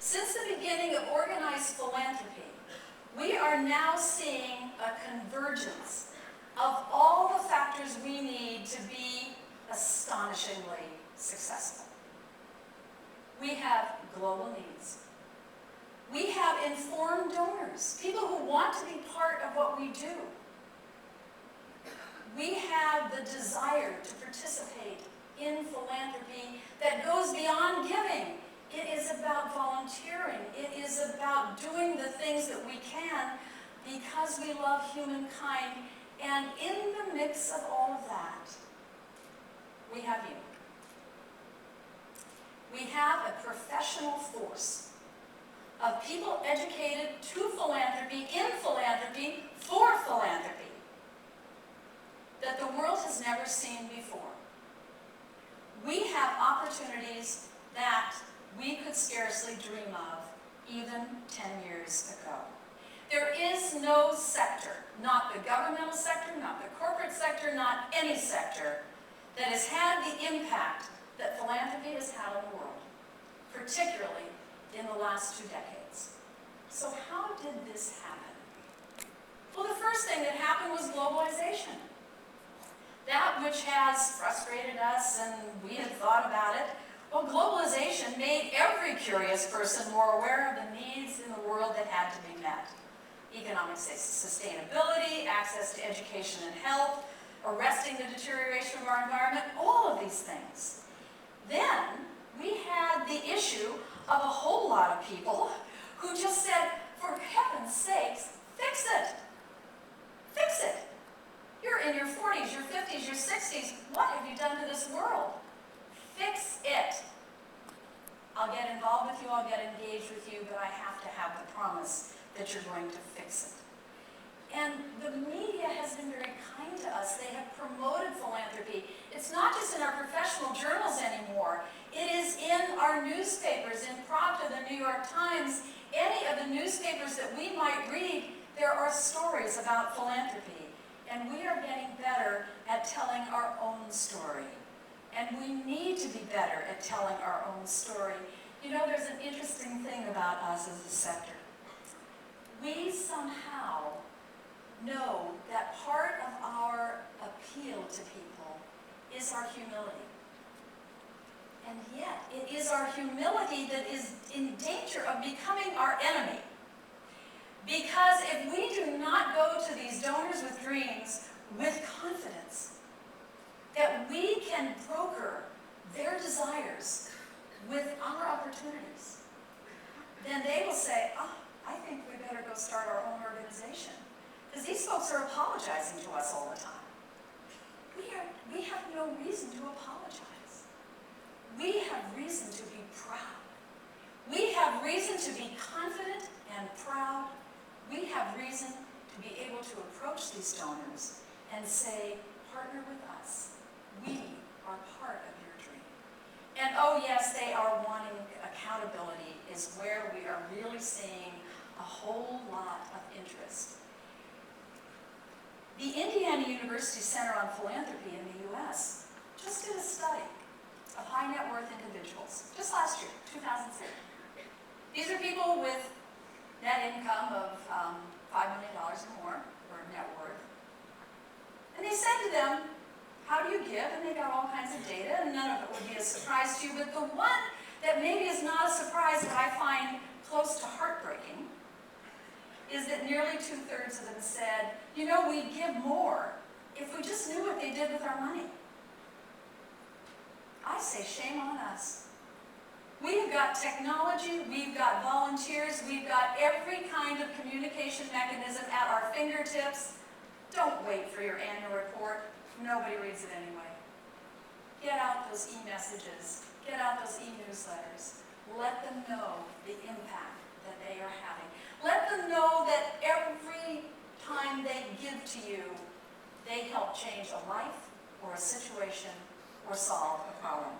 Since the beginning of organized philanthropy, we are now seeing a convergence of all the factors we need to be astonishingly successful. We have global needs. We have informed donors, people who want to be part of what we do. We have the desire to participate in philanthropy that goes beyond giving. It is about volunteering. It is about doing the things that we can because we love humankind. And in the mix of all of that, we have you. We have a professional force of people educated to philanthropy, in philanthropy, for philanthropy, that the world has never seen before. We have opportunities that we could scarcely dream of even 10 years ago. There is no sector, not the governmental sector, not the corporate sector, not any sector, that has had the impact that philanthropy has had on the world, particularly in the last 2 decades. So how did this happen? Well, the first thing that happened was globalization. That which has frustrated us, and we had thought about it, well, globalization made every curious person more aware of the needs in the world that had to be met. Economic sustainability, access to education and health, arresting the deterioration of our environment, all of these things. Then we had the issue of a whole lot of people who just said, for heaven's sakes, fix it. Fix it. You're in your 40s, your 50s, your 60s. What have you done to this world? Fix it. I'll get involved with you, I'll get engaged with you, but I have to have the promise that you're going to fix it. And the media has been very kind to us. They have promoted philanthropy. It's not just in our professional journals anymore. It is in our newspapers, in Pravda, the New York Times, any of the newspapers that we might read, there are stories about philanthropy. And we are getting better at telling our own story. And we need to be better at telling our own story. You know, there's an interesting thing about us as a sector. We somehow know that part of our appeal to people is our humility. And yet, it is our humility that is in danger of becoming our enemy. Because if we do not go to these donors with dreams with confidence that we can broker their desires with our opportunities, then they will say, oh, I think we better go start our own organization. Because these folks are apologizing to us all the time. We have no reason to apologize. We have reason to be proud. We have reason to be confident and proud. We have reason to be able to approach these donors and say, partner with us. We are part of your dream. And oh yes, they are wanting accountability is where we are really seeing a whole lot of interest. The Indiana University Center on Philanthropy in the U.S. just did a study of high net worth individuals, just last year, 2006. These are people with net income of $5 million or more, or net worth. And they said to them, how do you give? And they got all kinds of data, and none of it would be a surprise to you. But the one that maybe is not a surprise that I find close to heartbreaking is that nearly 2/3 of them said, you know, we'd give more if we just knew what they did with our money. I say shame on us. We've got technology, we've got volunteers, we've got every kind of communication mechanism at our fingertips. Don't wait for your annual report. Nobody reads it anyway. Get out those e-messages. Get out those e-newsletters. Let them know the impact that they are having. Let them know that every time they give to you, they help change a life or a situation or solve a problem.